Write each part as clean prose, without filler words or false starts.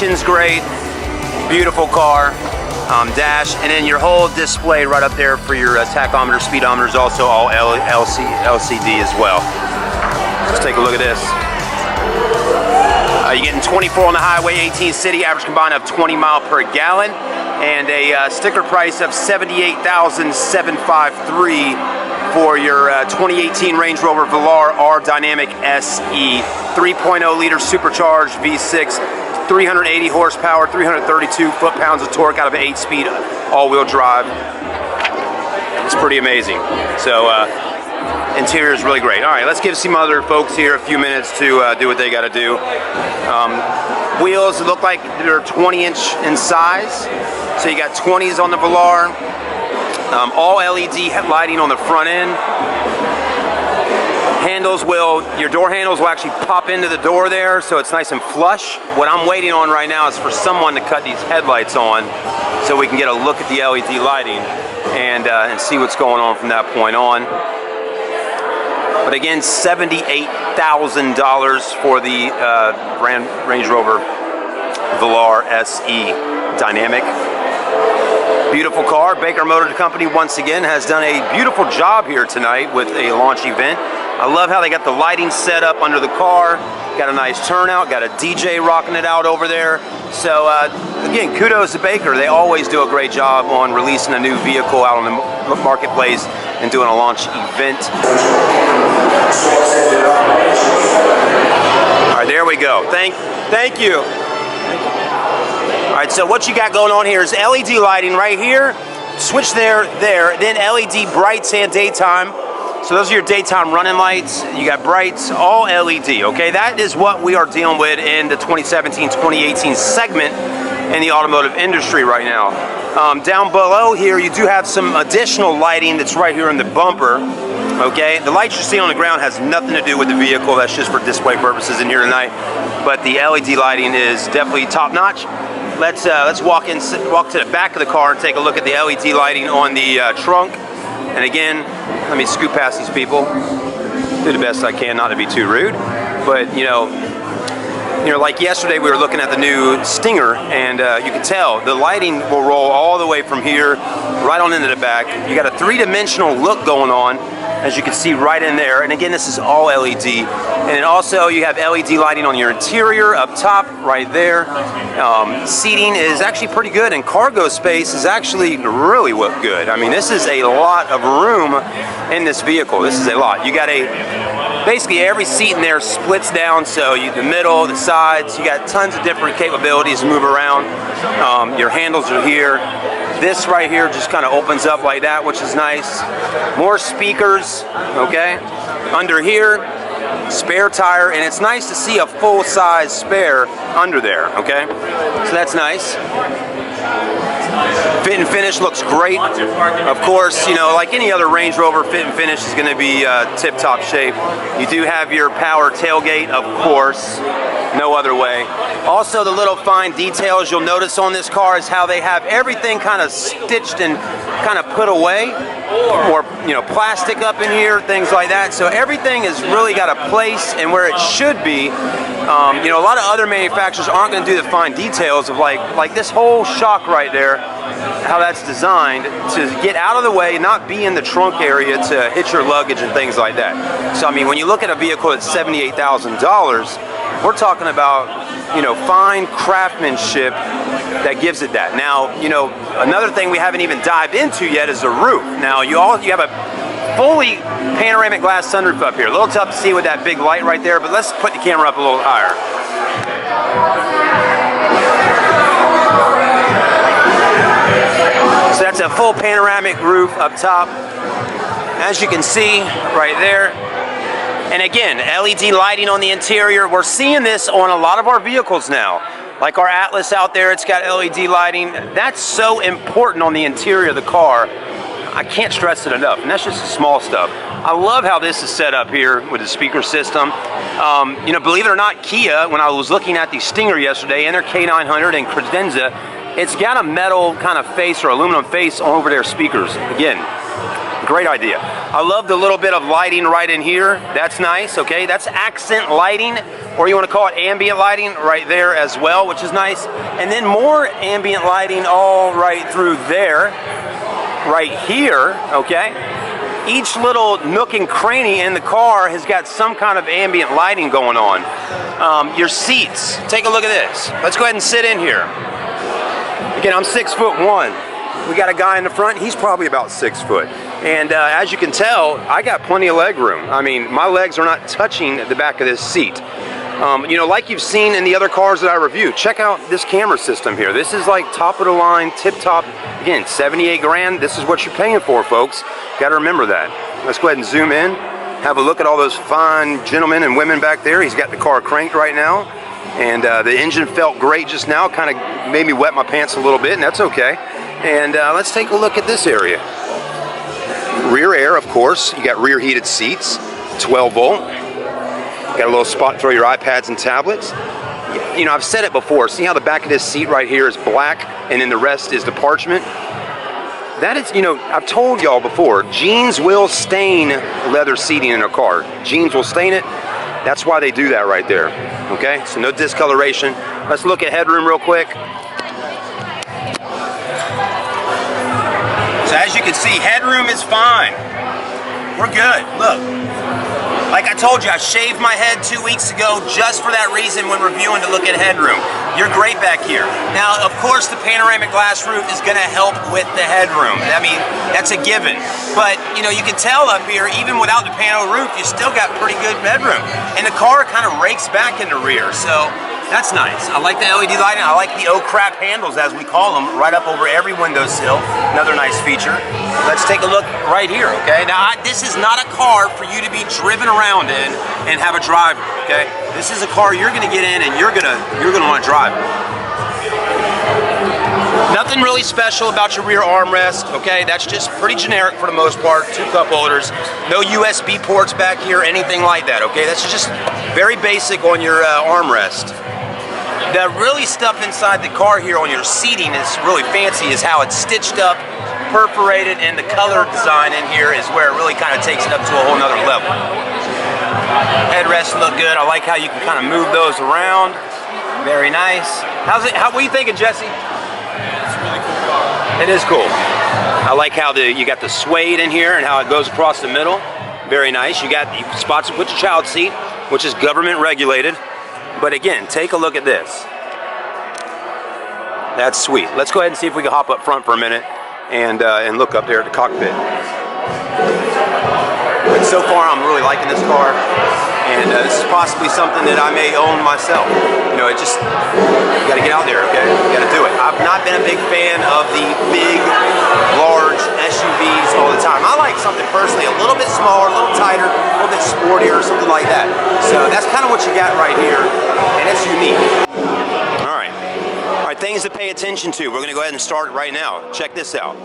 Suspension's great, beautiful car. Dash, and then your whole display right up there for your tachometer, speedometer is also all LCD as well. Let's take a look at this. You're getting 24 on the highway, 18 city, average combined of 20 mile per gallon, and a sticker price of $78,753 for your 2018 Range Rover Velar R Dynamic SE. 3.0 liter supercharged V6, 380 horsepower, 332 foot-pounds of torque out of an 8-speed all-wheel drive. It's pretty amazing. So interior is really great. All right, let's give some other folks here a few minutes to do what they got to do. Wheels look like they're 20-inch in size. So you got 20s on the Velar. All LED lighting on the front end. Your door handles will actually pop into the door there, so it's nice and flush. What I'm waiting on right now is for someone to cut these headlights on so we can get a look at the LED lighting and see what's going on from that point on. But again, $78,000 for the Range Rover Velar SE Dynamic. Beautiful car. Baker Motor Company once again has done a beautiful job here tonight with a launch event. I love how they got the lighting set up under the car. Got a nice turnout, got a DJ rocking it out over there. So again, kudos to Baker. They always do a great job on releasing a new vehicle out on the marketplace and doing a launch event. All right, there we go. Thank you. All right, so what you got going on here is LED lighting right here. Switch there, then LED brights and daytime. So those are your daytime running lights. You got brights, all LED, okay? That is what we are dealing with in the 2017-2018 segment in the automotive industry right now. Down below here, you do have some additional lighting that's right here in the bumper, okay? The lights you see on the ground has nothing to do with the vehicle. That's just for display purposes in here tonight. But the LED lighting is definitely top-notch. Let's walk to the back of the car and take a look at the LED lighting on the trunk. And again, let me scoot past these people. Do the best I can not to be too rude. But you know, like yesterday we were looking at the new Stinger, and you can tell the lighting will roll all the way from here right on into the back. You got a three-dimensional look going on, as you can see right in there. And again, this is all LED. And then also you have LED lighting on your interior up top right there. Seating is actually pretty good, and cargo space is actually really good. I mean, this is a lot of room in this vehicle. This is a lot. You got basically every seat in there splits down, so the middle, the sides, you got tons of different capabilities to move around. Your handles are here. This right here just kind of opens up like that, which is nice. More speakers, okay? Under here, spare tire, and it's nice to see a full-size spare under there, okay? So that's nice. Fit and finish looks great. Of course, you know, like any other Range Rover, fit and finish is going to be tip-top shape. You do have your power tailgate, of course. No other way. Also, the little fine details you'll notice on this car is how they have everything kind of stitched and kind of put away, or plastic up in here, things like that. So everything has really got a place and where it should be. A lot of other manufacturers aren't going to do the fine details of like this whole shock right there, how that's designed to get out of the way, not be in the trunk area to hit your luggage and things like that. So I mean, when you look at a vehicle that's $78,000, we're talking about, fine craftsmanship that gives it that. Now, another thing we haven't even dived into yet is the roof. Now, you have a fully panoramic glass sunroof up here. A little tough to see with that big light right there, but let's put the camera up a little higher. So that's a full panoramic roof up top, as you can see right there. And again, LED lighting on the interior. We're seeing this on a lot of our vehicles now. Like our Atlas out there, it's got LED lighting. That's so important on the interior of the car. I can't stress it enough, and that's just the small stuff. I love how this is set up here with the speaker system. Believe it or not, Kia, when I was looking at the Stinger yesterday and their K900 and Credenza, it's got a metal kind of face or aluminum face over their speakers. Again, Great idea. I love the little bit of lighting right in here. That's nice, okay? That's accent lighting, or you want to call it ambient lighting right there as well, which is nice. And then more ambient lighting all right through there, right here, okay? Each little nook and cranny in the car has got some kind of ambient lighting going on. Your seats, take a look at this. Let's go ahead and sit in here. Again, I'm 6'1". We got a guy in the front, he's probably about 6 foot. And as you can tell, I got plenty of leg room. I mean, my legs are not touching the back of this seat. You know, like you've seen in the other cars that I reviewed, check out this camera system here. This is like top of the line, tip top. Again, 78 grand, this is what you're paying for, folks. Gotta remember that. Let's go ahead and zoom in. Have a look at all those fine gentlemen and women back there. He's got the car cranked right now. And the engine felt great just now, kind of made me wet my pants a little bit, and that's okay. And let's take a look at this area. Rear air, of course. You got rear heated seats, 12 volt. Got a little spot to throw your iPads and tablets. You know, I've said it before. See how the back of this seat right here is black, and then the rest is the parchment? That is, you know, I've told y'all before, jeans will stain leather seating in a car. Jeans will stain it. That's why they do that right there. Okay, so no discoloration. Let's look at headroom real quick. So as you can see, headroom is fine. We're good, look. Like I told you, I shaved my head 2 weeks ago just for that reason when reviewing to look at headroom. You're great back here. Now, of course, the panoramic glass roof is gonna help with the headroom. I mean, that's a given. But, you know, you can tell up here, even without the pano roof, you still got pretty good headroom. And the car kind of rakes back in the rear, so that's nice. I like the LED lighting. I like the oh crap handles, as we call them, right up over every windowsill. Another nice feature. Let's take a look right here, okay? Now, this is not a car for you to be driven around in and have a driver, okay? This is a car you're gonna get in and you're gonna wanna drive it. Nothing really special about your rear armrest, okay? That's just pretty generic for the most part. 2 cup holders, no USB ports back here, anything like that, okay? That's just very basic on your armrest. The really stuff inside the car here on your seating is really fancy, is how it's stitched up, perforated, and the color design in here is where it really kind of takes it up to a whole nother level. Headrests look good. I like how you can kind of move those around. Very nice. How's it? What are you thinking, Jesse? It's a really cool car. It is cool. I like how you got the suede in here and how it goes across the middle. Very nice. You got spots to put your child seat, which is government regulated. But again, take a look at this. That's sweet. Let's go ahead and see if we can hop up front for a minute and look up there at the cockpit. But so far, I'm really liking this car, and this is possibly something that I may own myself. You know, you got to get out there, okay? You got to do it. I've not been a big fan of the big, large SUVs all the time. I like something personally a little bit smaller, a little tighter, a little bit sportier, something like that. So that's kind of what you got right here, and it's unique. All right, things to pay attention to. We're going to go ahead and start right now. Check this out.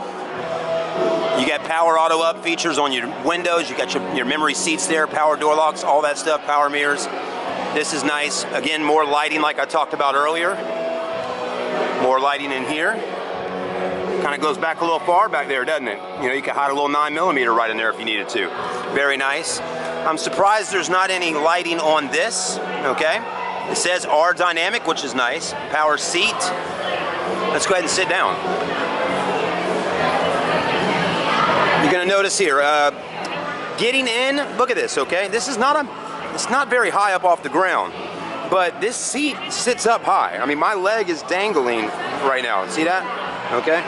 You got power auto up features on your windows. You got your memory seats there, power door locks, all that stuff, power mirrors. This is nice. Again, more lighting like I talked about earlier. More lighting in here. Kind of goes back a little far back there, doesn't it? You know, you could hide a little 9mm right in there if you needed to. Very nice. I'm surprised there's not any lighting on this, okay? It says R dynamic, which is nice. Power seat. Let's go ahead and sit down. You're gonna notice here, getting in, look at this, okay? This is it's not very high up off the ground, but this seat sits up high. I mean, my leg is dangling right now. See that? Okay?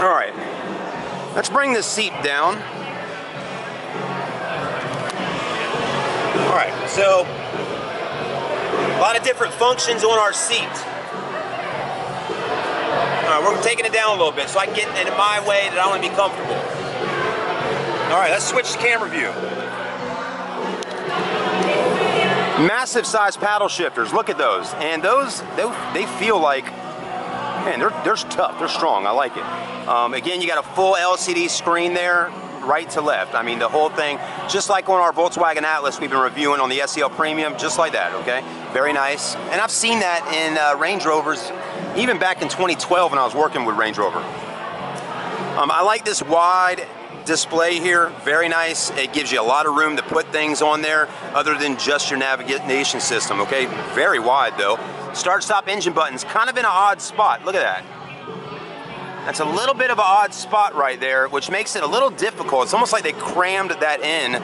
All right, let's bring this seat down. All right, so a lot of different functions on our seat. We're taking it down a little bit so I can get in my way that I want to be comfortable. All right, let's switch to camera view. Massive size paddle shifters, look at those. And they feel like, man, they're tough, they're strong, I like it. Again, you got a full LCD screen there, right to left. I mean, the whole thing, just like on our Volkswagen Atlas we've been reviewing on the SEL Premium, just like that, okay? Very nice. And I've seen that in Range Rovers, even back in 2012 when I was working with Range Rover. I like this wide display here, very nice. It gives you a lot of room to put things on there other than just your navigation system, okay? Very wide though. Start-stop engine buttons, kind of in an odd spot. Look at that. That's a little bit of an odd spot right there, which makes it a little difficult. It's almost like they crammed that in.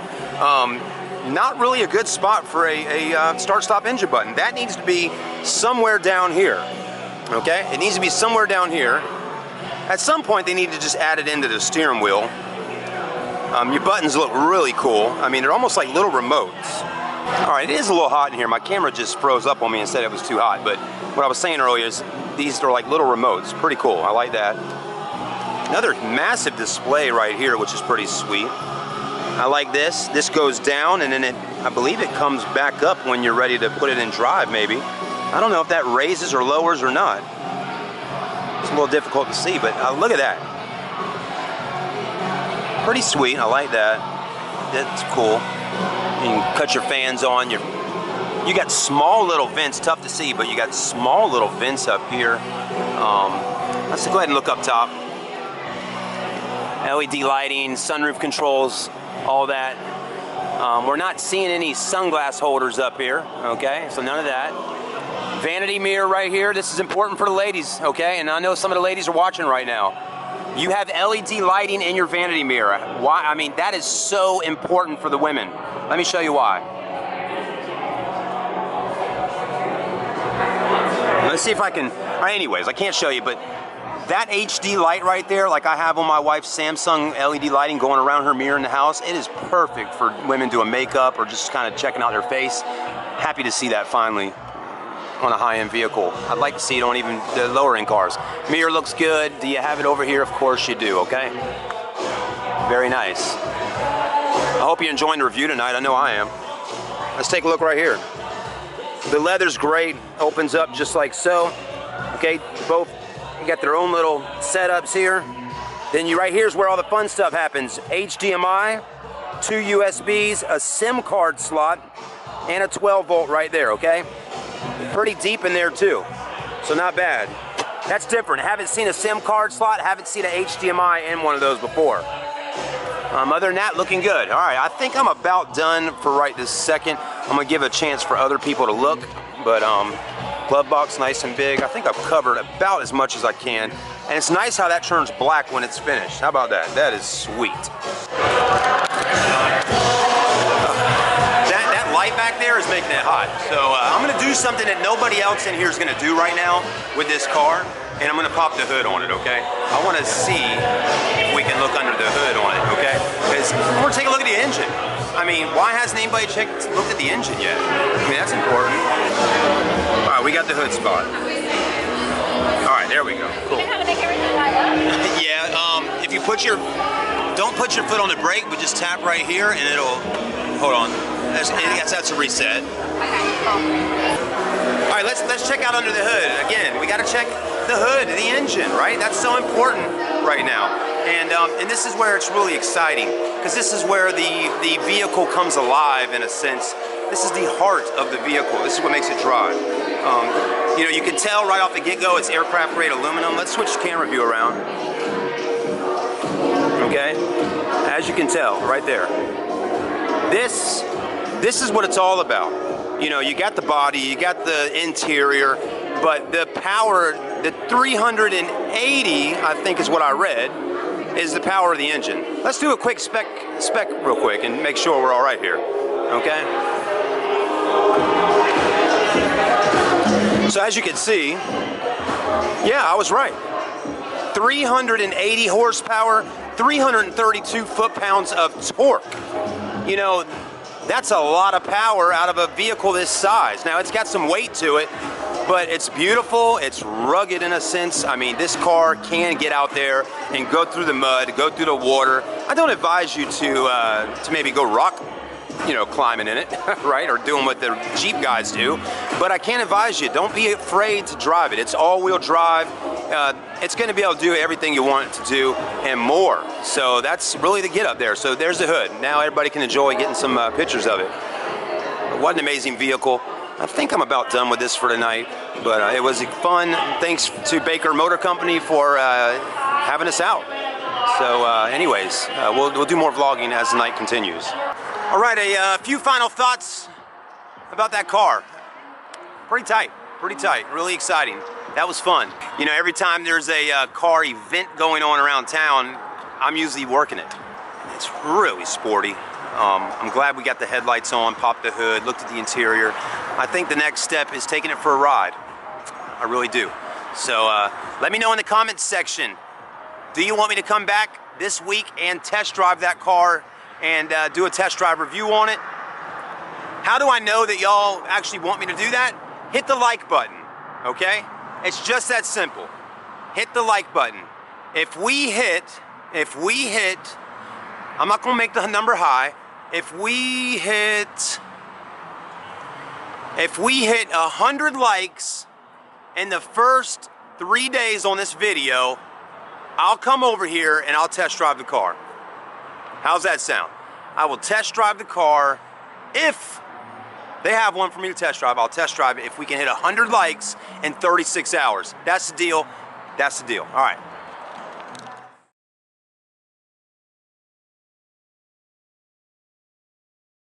Not really a good spot for a start-stop engine button. That needs to be somewhere down here, okay? It needs to be somewhere down here. At some point, they need to just add it into the steering wheel. Your buttons look really cool. I mean, they're almost like little remotes. All right, it is a little hot in here. My camera just froze up on me and said it was too hot, but what I was saying earlier is these are like little remotes. Pretty cool, I like that. Another massive display right here, which is pretty sweet. I like this. This goes down and then I believe it comes back up when you're ready to put it in drive maybe. I don't know if that raises or lowers or not. It's a little difficult to see, but look at that. Pretty sweet, I like that. That's cool. You can cut your fans on. You got small little vents, tough to see, but you got small little vents up here. Let's go ahead and look up top. LED lighting, sunroof controls, all that. We're not seeing any sunglass holders up here, okay? So none of that. Vanity mirror right here. This is important for the ladies, okay? And I know some of the ladies are watching right now. You have LED lighting in your vanity mirror. Why? I mean, that is so important for the women. Let me show you why. Let's see if I can, anyways, I can't show you, but that HD light right there, like I have on my wife's Samsung LED lighting going around her mirror in the house, it is perfect for women doing makeup or just kind of checking out their face. Happy to see that finally on a high-end vehicle. I'd like to see it on even the lower-end cars. Mirror looks good. Do you have it over here? Of course you do, okay? Very nice. I hope you're enjoying the review tonight. I know I am. Let's take a look right here. The leather's great. Opens up just like so. Okay, both you got their own little setups here. Then right here's where all the fun stuff happens. HDMI, 2 USBs, a SIM card slot, and a 12-volt right there, okay? Pretty deep in there too, so not bad. That's different. Haven't seen a SIM card slot, haven't seen an HDMI in one of those before. Other than that, looking good. All right, I think I'm about done for right this second. I'm gonna give a chance for other people to look, but glove box nice and big. I think I've covered about as much as I can. And it's nice how that turns black when it's finished. How about that? That is sweet. That light back there is making it hot. So I'm gonna do something that nobody else in here is gonna do right now with this car. And I'm gonna pop the hood on it, okay? I wanna see if we can look under the hood on it, okay? Because I wanna take a look at the engine. I mean, why hasn't anybody looked at the engine yet? I mean, that's important. All right, we got the hood spot. All right, there we go. Cool. Yeah, if you don't put your foot on the brake, but just tap right here and it'll, hold on. That's a reset. All right, let's check out under the hood. Again, we gotta check the hood, the engine, right? That's so important right now. And this is where it's really exciting, because this is where the vehicle comes alive in a sense. This is the heart of the vehicle. This is what makes it drive. You know, you can tell right off the get-go it's aircraft grade aluminum. Let's switch the camera view around. Okay, as you can tell right there. This is what it's all about. You know, you got the body, you got the interior, but the power, the 380, I think is what I read, is the power of the engine. Let's do a quick spec real quick and make sure we're all right here, okay? So as you can see, yeah, I was right. 380 horsepower, 332 foot-pounds of torque. You know, that's a lot of power out of a vehicle this size. Now, it's got some weight to it, but it's beautiful, it's rugged in a sense. I mean, this car can get out there and go through the mud, go through the water. I don't advise you to maybe go rock, you know, climbing in it, right? Or doing what the Jeep guys do. But I can advise you, don't be afraid to drive it. It's all-wheel drive. It's gonna be able to do everything you want it to do and more. So that's really the get up there. So there's the hood. Now everybody can enjoy getting some pictures of it. What an amazing vehicle. I think I'm about done with this for tonight, but it was fun. Thanks to Baker Motor Company for having us out. So anyways, we'll do more vlogging as the night continues. All right, a few final thoughts about that car. Pretty tight, really exciting. That was fun. You know, every time there's a car event going on around town, I'm usually working it. It's really sporty. I'm glad we got the headlights on, popped the hood, looked at the interior. I think the next step is taking it for a ride. I really do. So let me know in the comments section, do you want me to come back this week and test drive that car and do a test drive review on it? How do I know that y'all actually want me to do that? Hit the like button, okay? It's just that simple. Hit the like button. If we hit, I'm not gonna make the number high. If we hit 100 likes in the first 3 days on this video, I'll come over here and I'll test drive the car. How's that sound? I will test drive the car. If they have one for me to test drive, I'll test drive it if we can hit 100 likes in 36 hours. That's the deal. That's the deal. All right.